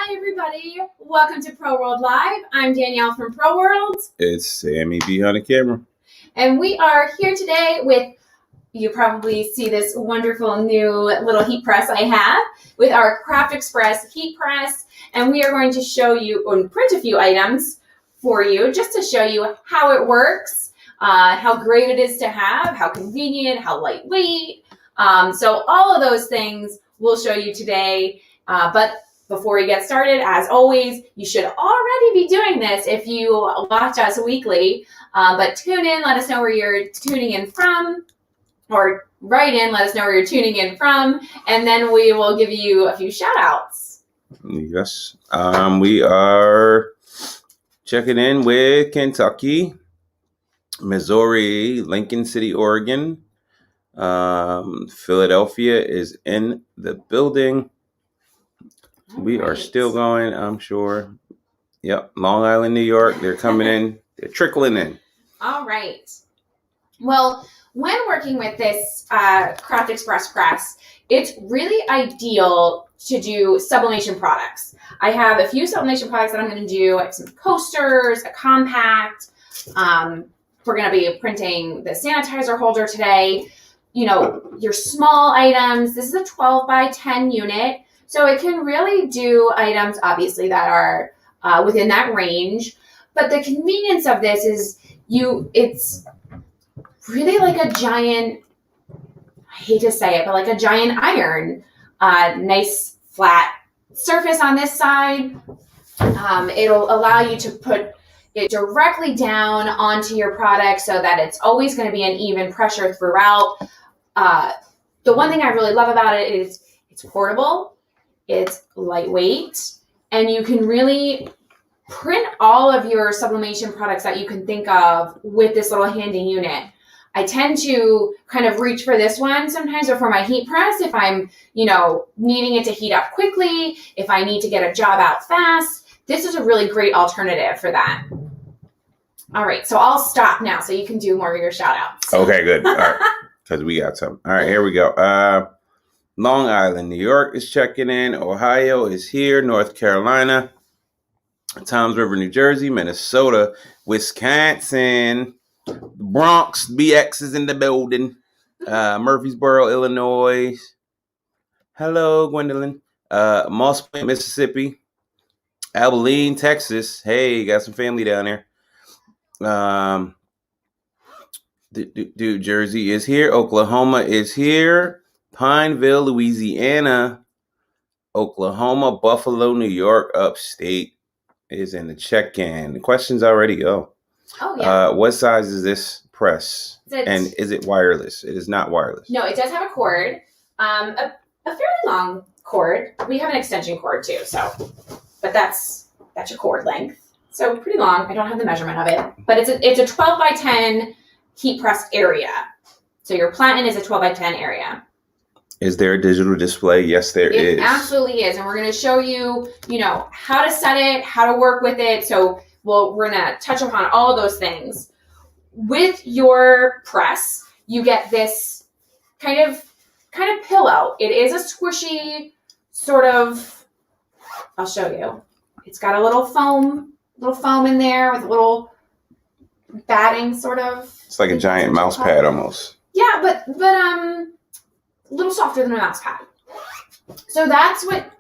Hi, everybody. Welcome to Pro World Live. I'm Danielle from Pro World. It's Sammy behind the camera. And we are here today with, you probably see this wonderful new little heat press I have with our Craft Express heat press. And we are going to show you and print a few items for you just to show you how it works, how great it is to have, how convenient, how lightweight. So all of those things we'll show you today. But before we get started, as always, you should already be doing this if you watch us weekly. But tune in, let us know where you're tuning in from, or write in, let us know where you're tuning in from, and then we will give you a few shout outs. Yes. We are checking in with Kentucky, Missouri, Lincoln City, Oregon. Philadelphia is in the building. We are still going, I'm sure. Yep. Long Island, New York. They're coming in. They're trickling in. All right. Well, when working with this Craft Express press, it's really ideal to do sublimation products. I have a few sublimation products that I'm going to do. I have some coasters, a compact. We're going to be printing the sanitizer holder today. You know, your small items. This is a 12 by 10 unit. So it can really do items, obviously, that are within that range. But the convenience of this is it's really like a giant, I hate to say it, but like a giant iron. Nice flat surface on this side. It'll allow you to put it directly down onto your product so that it's always going to be an even pressure throughout. The one thing I really love about it is it's portable. It's lightweight, and you can really print all of your sublimation products that you can think of with this little handy unit. I tend to kind of reach for this one sometimes or for my heat press if I'm, needing it to heat up quickly, if I need to get a job out fast. This is a really great alternative for that. All right, so I'll stop now so you can do more of your shout outs. Okay, good. All right, because we got some. All right, here we go. Long Island, New York is checking in. Ohio is here. North Carolina, Toms River, New Jersey, Minnesota, Wisconsin, the Bronx, BX is in the building. Murfreesboro, Illinois. Hello, Gwendolyn. Moss Point, Mississippi. Abilene, Texas. Hey, got some family down there. Jersey is here. Oklahoma is here. Pineville, Louisiana, Oklahoma, Buffalo, New York, upstate is in the check-in. The questions already go. Oh, yeah. What size is this press? And is it wireless? It is not wireless. No, it does have a cord, a fairly long cord. We have an extension cord too, but that's your cord length. So pretty long. I don't have the measurement of it, but it's a 12 by 10 heat pressed area. So your platen is a 12 by 10 area. Is there a digital display? Yes, there is. It absolutely is. And we're going to show you, how to set it, how to work with it. So we're going to touch upon all of those things. With your press, you get this kind of pillow. It is a squishy sort of, I'll show you. It's got a little foam in there with a little batting sort of. It's like a giant mouse pad almost. Yeah, but a little softer than a mouse pad. So that's what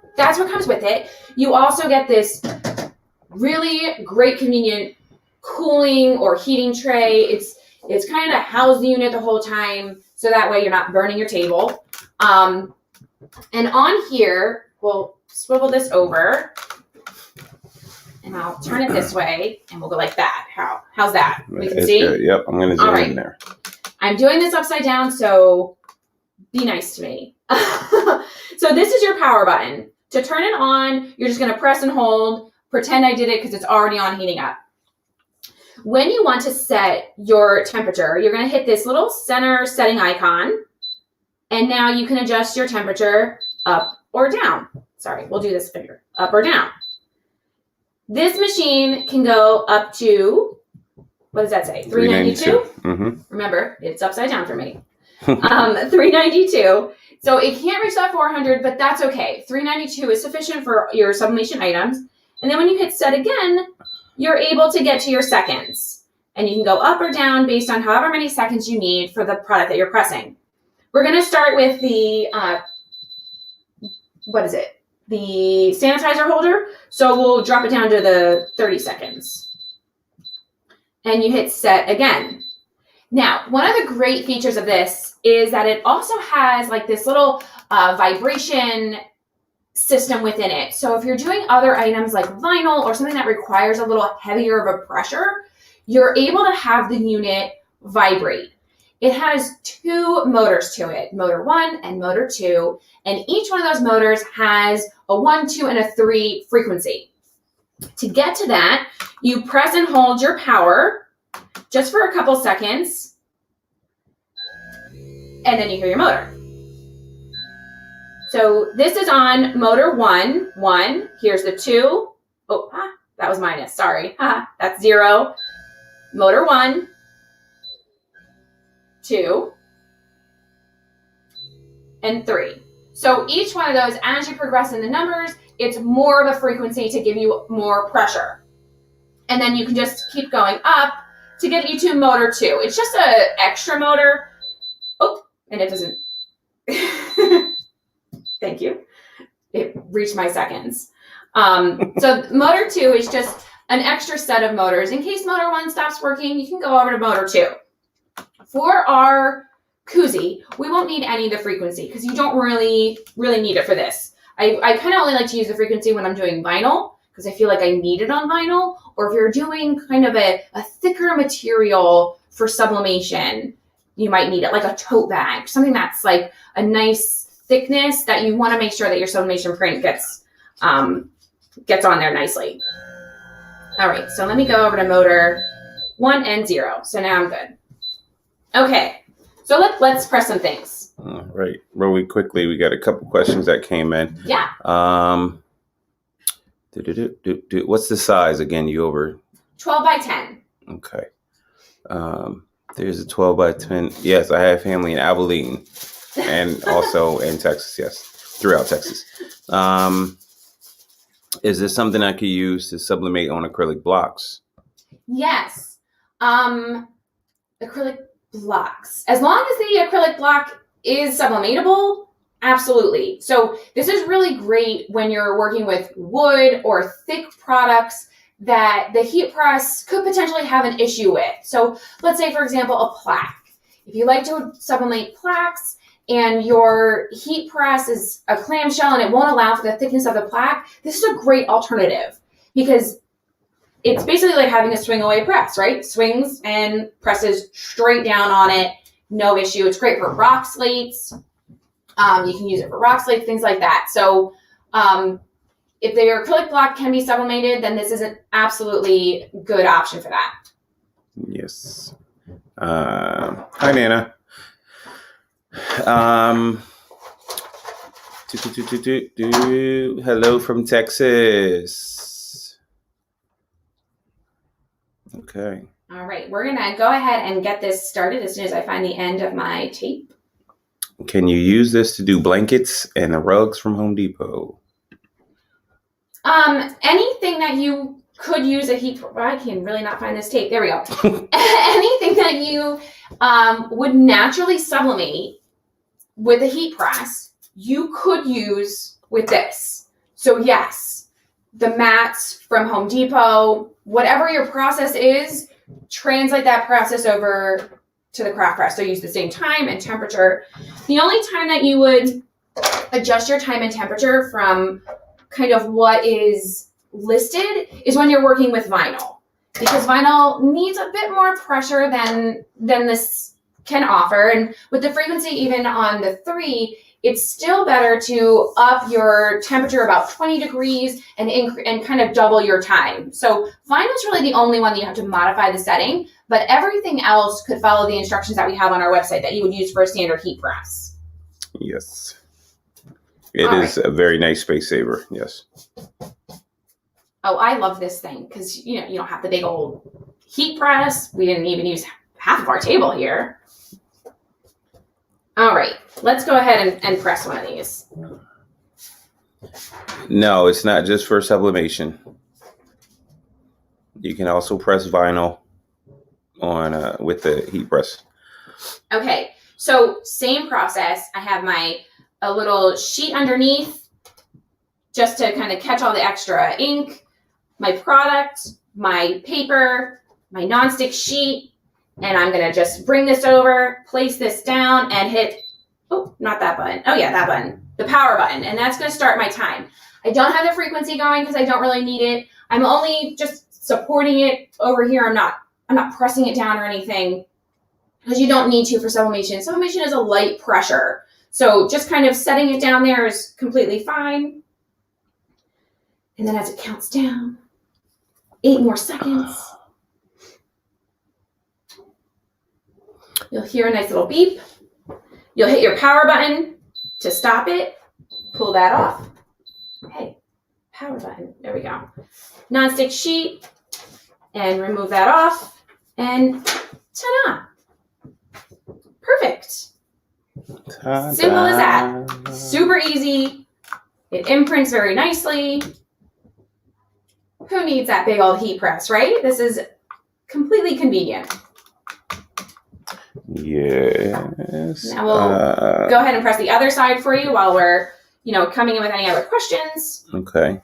comes with it. You also get this really great, convenient cooling or heating tray. It's kind of house the unit the whole time, so that way you're not burning your table. And on here, we'll swivel this over, and I'll turn it this way, and we'll go like that. How's that? We can see. Good. Yep, I'm going to zoom in there. I'm doing this upside down, so be nice to me. So this is your power button. To turn it on, you're just going to press and hold. Pretend I did it because it's already on heating up. When you want to set your temperature, you're going to hit this little center setting icon. And now you can adjust your temperature up or down. Sorry, we'll do this finger. Up or down. This machine can go up to, what does that say? 392? Mm-hmm. Remember, it's upside down for me. 392. So it can't reach that 400, but that's okay. 392 is sufficient for your sublimation items. And then when you hit set again, you're able to get to your seconds. And you can go up or down based on however many seconds you need for the product that you're pressing. We're going to start with the, the sanitizer holder. So we'll drop it down to the 30 seconds. And you hit set again. Now, one of the great features of this is that it also has like this little vibration system within it. So if you're doing other items like vinyl or something that requires a little heavier of a pressure, you're able to have the unit vibrate. It has 2 motors to it, motor 1 and motor 2, and each one of those motors has a 1, 2, and a 3 frequency. To get to that, you press and hold your power just for a couple seconds, and then you hear your motor. So this is on motor 1, 1. Here's the 2. Oh, that was minus, sorry. That's 0. Motor 1, 2, and 3. So each one of those, as you progress in the numbers, it's more of a frequency to give you more pressure. And then you can just keep going up to get you to motor 2. It's just an extra motor. Oh, and it doesn't. Thank you. It reached my seconds. So motor 2 is just an extra set of motors. In case motor 1 stops working, you can go over to motor 2. For our koozie, we won't need any of the frequency because you don't really need it for this. I kind of only like to use the frequency when I'm doing vinyl because I feel like I need it on vinyl, or if you're doing kind of a thicker material for sublimation, you might need it, like a tote bag, something that's like a nice thickness that you want to make sure that your sublimation print gets on there nicely. All right, so let me go over to motor 1 and 0. So now I'm good. Okay, so let's press some things. All right, really quickly, we got a couple questions that came in. Yeah. What's the size again? You over 12 by 10. Okay. There's a 12 by 10. Yes, I have family in Abilene and also in Texas. Yes, throughout Texas. Is this something I could use to sublimate on acrylic blocks? Yes. Acrylic blocks. As long as the acrylic block is sublimatable, absolutely. So this is really great when you're working with wood or thick products that the heat press could potentially have an issue with. So let's say, for example, a plaque. If you like to sublimate plaques and your heat press is a clamshell and it won't allow for the thickness of the plaque, this is a great alternative because it's basically like having a swing away press, right? Swings and presses straight down on it, no issue. It's great for rock slates. You can use it for rock slates, things like that. So if your acrylic block can be sublimated, then this is an absolutely good option for that. Yes. Hi, Nana. Hello from Texas. Okay. All right, we're gonna go ahead and get this started as soon as I find the end of my tape. Can you use this to do blankets and the rugs from Home Depot? Anything that you could use a heat, I can really not find this tape. There we go. Anything that you would naturally sublimate with a heat press, you could use with this. So yes, the mats from Home Depot, whatever your process is, translate that process over to the craft press. So use the same time and temperature. The only time that you would adjust your time and temperature from kind of what is listed is when you're working with vinyl, because vinyl needs a bit more pressure than this can offer. And with the frequency even on the 3, it's still better to up your temperature about 20 degrees and kind of double your time. So vinyl is really the only one that you have to modify the setting, but everything else could follow the instructions that we have on our website that you would use for a standard heat press. Yes. It is a very nice space saver. Yes. Oh, I love this thing because you don't have the big old heat press. We didn't even use half of our table here. All right, let's go ahead and press one of these. No, it's not just for sublimation. You can also press vinyl on with the heat press. Okay, so same process. I have a little sheet underneath just to kind of catch all the extra ink, my product, my paper, my nonstick sheet, and I'm gonna just bring this over, place this down, and hit, oh, not that button. Oh yeah, that button, the power button, and that's gonna start my time. I don't have the frequency going because I don't really need it. I'm only just supporting it over here. I'm not pressing it down or anything because you don't need to for sublimation. Sublimation is a light pressure. So just kind of setting it down there is completely fine. And then as it counts down, 8 more seconds. You'll hear a nice little beep. You'll hit your power button to stop it. Pull that off. Hey, power button. There we go. Nonstick sheet. And remove that off. And ta-da! Perfect. Ta-da. Simple as that. Super easy. It imprints very nicely. Who needs that big old heat press, right? This is completely convenient. Yes. Now we'll go ahead and press the other side for you while we're, coming in with any other questions. Okay.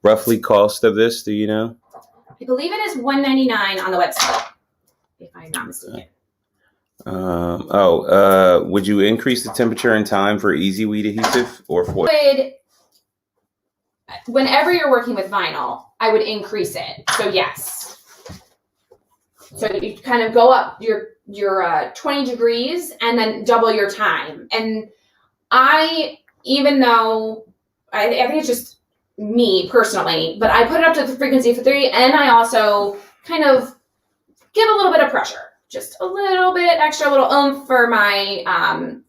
Roughly cost of this, do you know? I believe it is $1.99 on the website, if I'm not mistaken. Would you increase the temperature and time for easy weed adhesive or for? Whenever you're working with vinyl, I would increase it. So yes. So you kind of go up your 20 degrees and then double your time. And even though I think it's just me personally, but I put it up to the frequency for 3, and I also kind of give a little bit of pressure, just a little bit extra, little oomph for my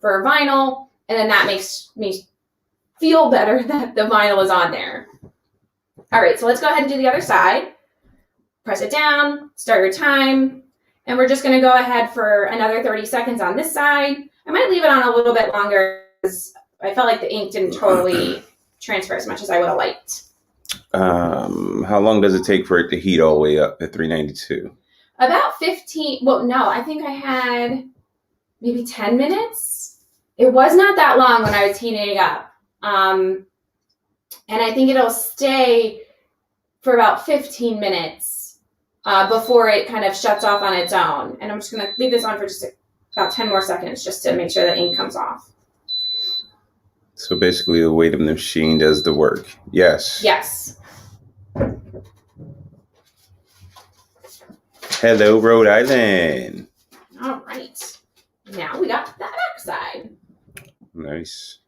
for vinyl, and then that makes me feel better that the vinyl is on there. All right, so let's go ahead and do the other side. Press it down, start your time, and we're just going to go ahead for another 30 seconds on this side. I might leave it on a little bit longer because I felt like the ink didn't totally transfer as much as I would have liked. How long does it take for it to heat all the way up at 392? About 15. Well, no, I think I had maybe 10 minutes. It was not that long when I was heating it up. And I think it'll stay for about 15 minutes before it kind of shuts off on its own. And I'm just going to leave this on for just about 10 more seconds just to make sure the ink comes off. So basically the weight of the machine does the work. Yes. Yes. Hello, Rhode Island. All right. Now we got that back side. Nice.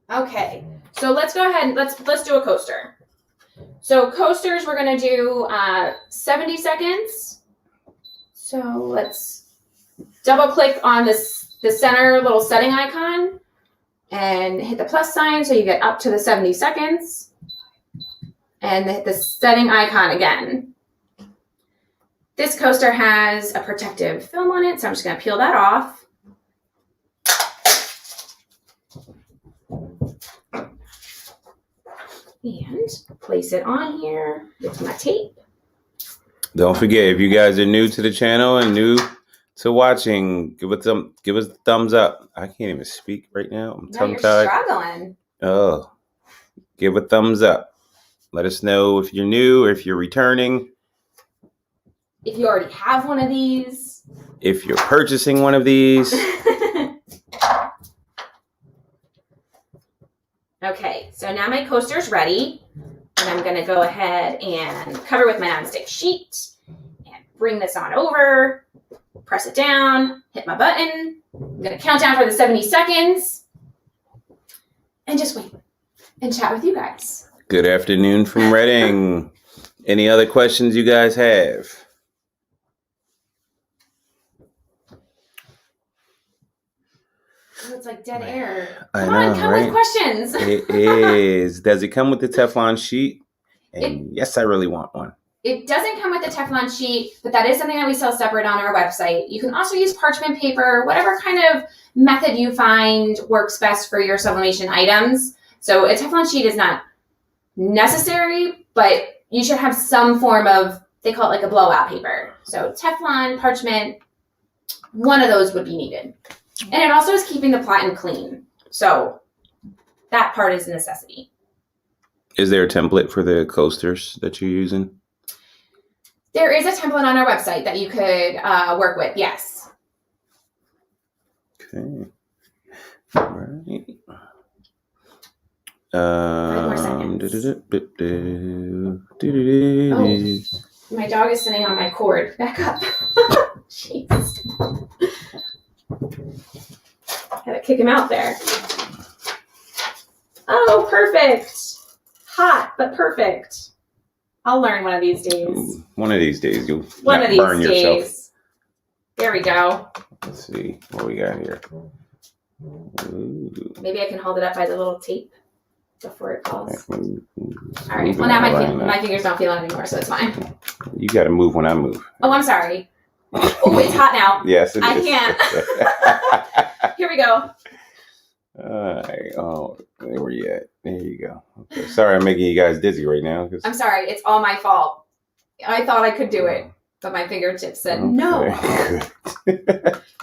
Okay. So let's go ahead and let's do a coaster. So coasters, we're going to do 70 seconds. So let's double click on the center little setting icon and hit the plus sign so you get up to the 70 seconds. And hit the setting icon again. This coaster has a protective film on it, so I'm just going to peel that off. And place it on here with my tape. Don't forget, if you guys are new to the channel and new to watching, give us a thumbs up. I can't even speak right now. I'm tongue-tied. You're struggling. Oh, give a thumbs up. Let us know if you're new or if you're returning. If you already have one of these. If you're purchasing one of these. Okay, so now my coaster is ready. And I'm going to go ahead and cover with my nonstick sheet. And bring this on over. Press it down. Hit my button. I'm going to count down for the 70 seconds. And just wait. And chat with you guys. Good afternoon from Reading. Any other questions you guys have? Oh, it's like dead air. Come on, with questions. It is. Does it come with the Teflon sheet? And yes, I really want one. It doesn't come with the Teflon sheet, but that is something that we sell separate on our website. You can also use parchment paper, whatever kind of method you find works best for your sublimation items. So a Teflon sheet is not necessary, but you should have some form of, they call it like a blowout paper. So Teflon, parchment, one of those would be needed. And it also is keeping the platen clean. So that part is a necessity. Is there a template for the coasters that you're using? There is a template on our website that you could work with, yes. Okay. All right. 5 more seconds. Oh, my dog is sitting on my cord. Back up. Jeez. Gotta kick him out there. Oh, perfect. Hot, but perfect. I'll learn one of these days. One of these days you'll burn yourself. There we go. Let's see what we got here. Ooh. Maybe I can hold it up by the little tape before it falls. All right. Move Well, now it my fingers don't feel it anymore, so it's fine. You got to move when I move. Oh, I'm sorry. Oh, it's hot now. Yes, it is. I can't. Here we go. All right. Oh, where were you at? There you go. Okay. Sorry, I'm making you guys dizzy right now. I'm sorry. It's all my fault. I thought I could do it, but my fingertips said no.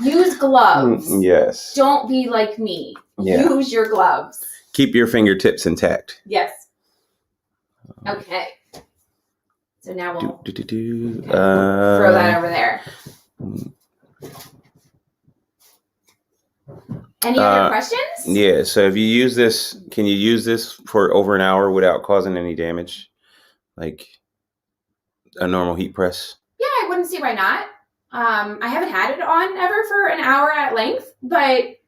Use gloves. Yes. Don't be like me. Yeah. Use your gloves. Keep your fingertips intact. Yes. Okay. So now we'll throw throw that over there. Any other questions? Yeah. So if you use this, can you use this for over an hour without causing any damage? Like a normal heat press? Yeah, I wouldn't see why not. I haven't had it on ever for an hour at length, but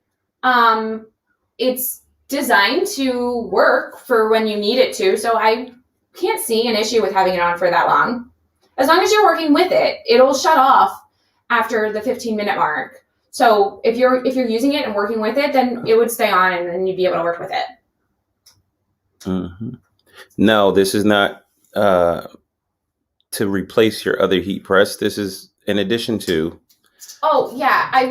it's designed to work for when you need it to. So I can't see an issue with having it on for that long. As long as you're working with it, it'll shut off after the 15-minute mark. So if you're using it and working with it, then it would stay on and then you'd be able to work with it. Mm-hmm. No, this is not to replace your other heat press. This is in addition to. Oh, yeah.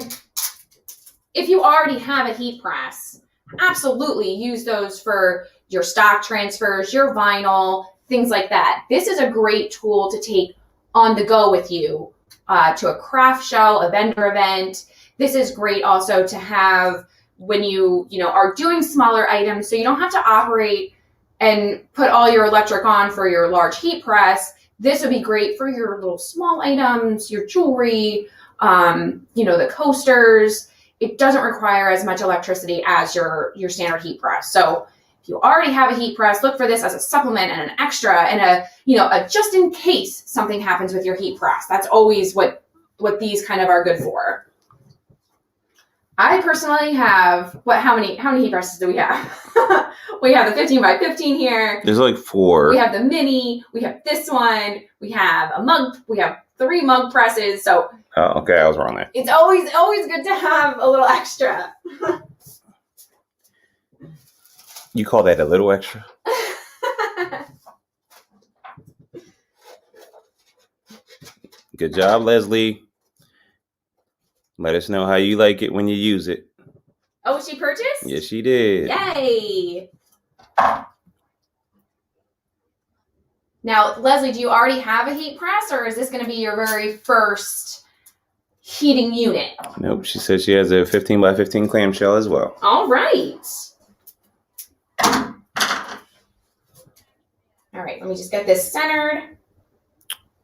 If you already have a heat press, absolutely use those for your stock transfers, your vinyl, things like that. This is a great tool to take on the go with you to a craft show, a vendor event. This is great also to have when you are doing smaller items, so you don't have to operate and put all your electric on for your large heat press. This would be great for your little small items, your jewelry, the coasters. It doesn't require as much electricity as your standard heat press. So if you already have a heat press, look for this as a supplement and an extra and a just in case something happens with your heat press. That's always what these kind of are good for. I personally have how many heat presses do we have? We have the 15 by 15 here. There's like 4. We have the mini. We have this one. We have a mug. We have 3 mug presses. So okay, I was wrong there. It's always good to have a little extra. You call that a little extra? Good job, Leslie. Let us know how you like it when you use it. Oh, she purchased? Yes, she did. Yay! Now, Leslie, do you already have a heat press, or is this going to be your very first heating unit? Nope, she said she has a 15 by 15 clamshell as well. All right. All right, let me just get this centered.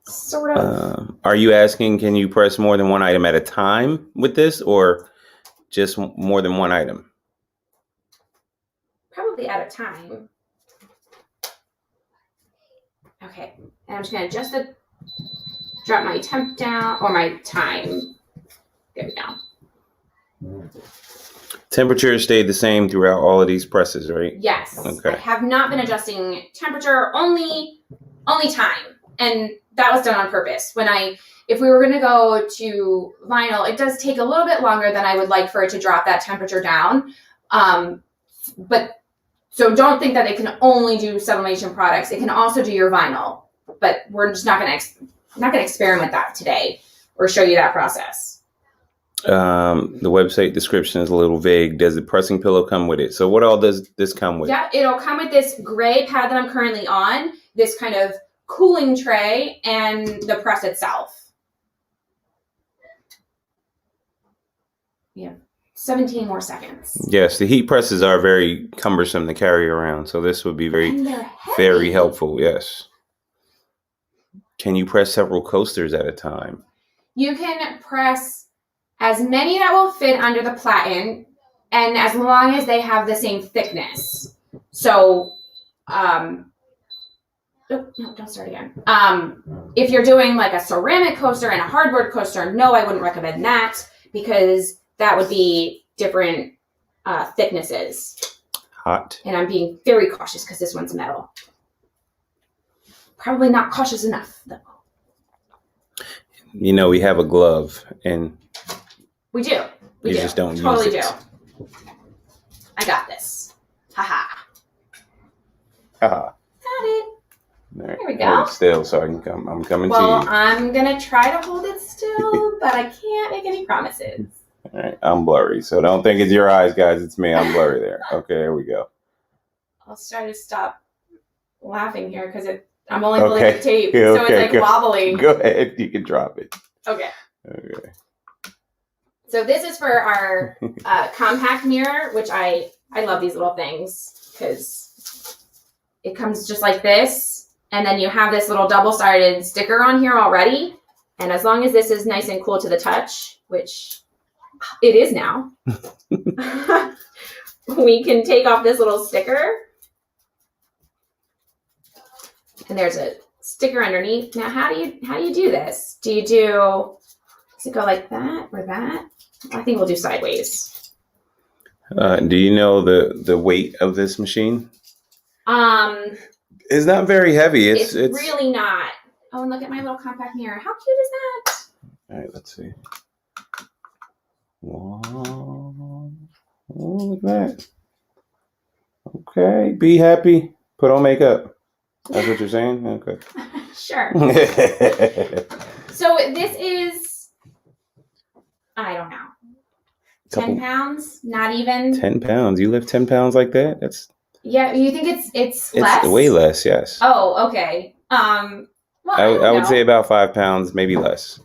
Sort of. Are you asking, can you press more than one item at a time with this, or just more than one item? Probably at a time. Okay, and I'm just going to drop my temp down, or my time. There we go. Temperature stayed the same throughout all of these presses, right? Yes. Okay. I have not been adjusting temperature, only time. And that was done on purpose. If we were going to go to vinyl, it does take a little bit longer than I would like for it to drop that temperature down. But so don't think that it can only do sublimation products. It can also do your vinyl. but we're just not going to experiment with that today or show you that process. The website description is a little vague. Does the pressing pillow come with it? So what all does this come with? Yeah, it'll come with this gray pad that I'm currently on, this kind of cooling tray, and the press itself. Yeah, 17 more seconds. Yes, the heat presses are very cumbersome to carry around, so this would be very helpful. Yes. Can you press several coasters at a time? You can press as many that will fit under the platen, and as long as they have the same thickness. So, oh, no, don't start again. If you're doing like a ceramic coaster and a hardwood coaster, no, I wouldn't recommend that because that would be different thicknesses. Hot. And I'm being very cautious because this one's metal. Probably not cautious enough, though. You know, we have a glove, and we do. We just don't totally use it. Do. I got this. Haha. Haha. Got it. All right. Here we go. Hold it still, so I'm coming to Well, you. I'm gonna try to hold it still, but I can't make any promises. All right, I'm blurry, so don't think it's your eyes, guys. It's me. I'm blurry there. Okay, here we go. I'll try to stop laughing here because I'm only holding the tape, Yeah, so it's like wobbling. Go ahead. You can drop it. Okay. Okay. So this is for our compact mirror, which I love these little things because it comes just like this. And then you have this little double-sided sticker on here already. And as long as this is nice and cool to the touch, which it is now, we can take off this little sticker. And there's a sticker underneath. Now, how do you do this? Does it go like that or that? I think we'll do sideways. Do you know the weight of this machine? It's not very heavy. It's really not. Oh, and look at my little compact mirror. How cute is that? All right, let's see. Wow. Oh, look at that. Okay, be happy. Put on makeup. That's what you're saying? Okay. Sure. So this is, I don't know, 10 pounds? Not even? 10 pounds. You lift 10 pounds like that? Yeah, you think it's less? It's way less, yes. Oh, okay. Well, I would say about 5 pounds, maybe less.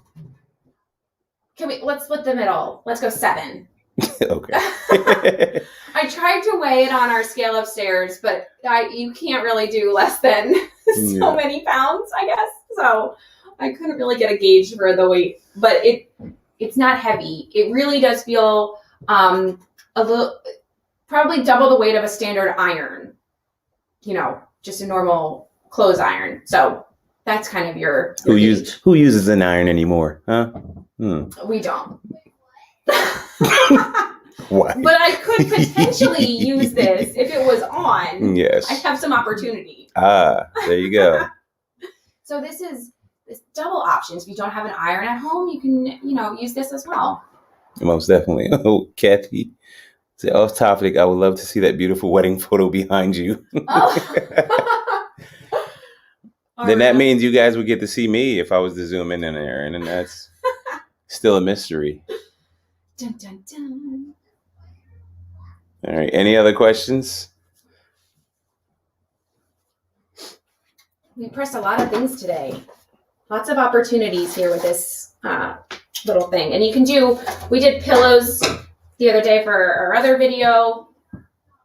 Let's split the middle. Let's go 7. Okay. I tried to weigh it on our scale upstairs, but you can't really do less than so many pounds, I guess. So I couldn't really get a gauge for the weight, but it's not heavy. It really does feel a little, probably double the weight of a standard iron. You know, just a normal clothes iron. So that's kind of your who uses an iron anymore, huh? We don't. Why? But I could potentially use this if it was on. Yes. I have some opportunity. There you go. So this double options. If you don't have an iron at home, you can, use this as well. Most definitely. Oh, Kathy. Off topic, I would love to see that beautiful wedding photo behind you. Oh. Then that means you guys would get to see me if I was to zoom in there, and then that's still a mystery. Dun, dun, dun. All right. Any other questions? We pressed a lot of things today. Lots of opportunities here with this little thing. And we did pillows the other day for our other video.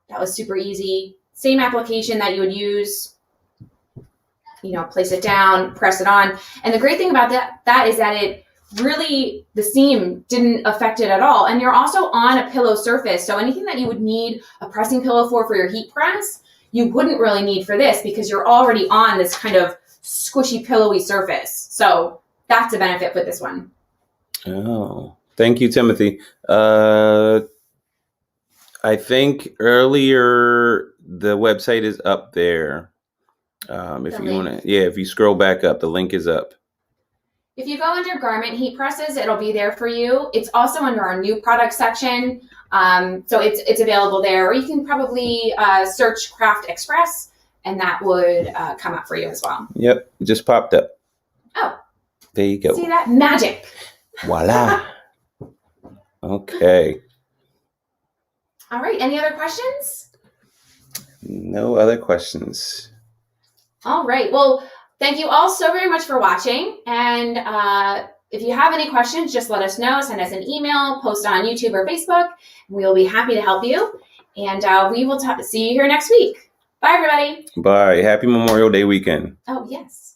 That was super easy. Same application that you would use. Place it down, press it on. And the great thing about that is that it really, the seam didn't affect it at all. And you're also on a pillow surface. So anything that you would need a pressing pillow for your heat press, you wouldn't really need for this because you're already on this kind of squishy, pillowy surface. So that's a benefit with this one. Oh, thank you, Timothy. I think earlier the website is up there. If you want to, if you scroll back up, the link is up. If you go under garment heat presses, it'll be there for you. It's also under our new product section. So it's available there, or you can probably search Craft Express and that would come up for you as well. Yep, it just popped up. Oh. There you go. See that? Magic. Voila. Okay. All right. Any other questions? No other questions. All right. Well, thank you all so very much for watching. And if you have any questions, just let us know. Send us an email, post on YouTube or Facebook. We will be happy to help you. And we will see you here next week. Bye, everybody. Bye. Happy Memorial Day weekend. Oh, yes.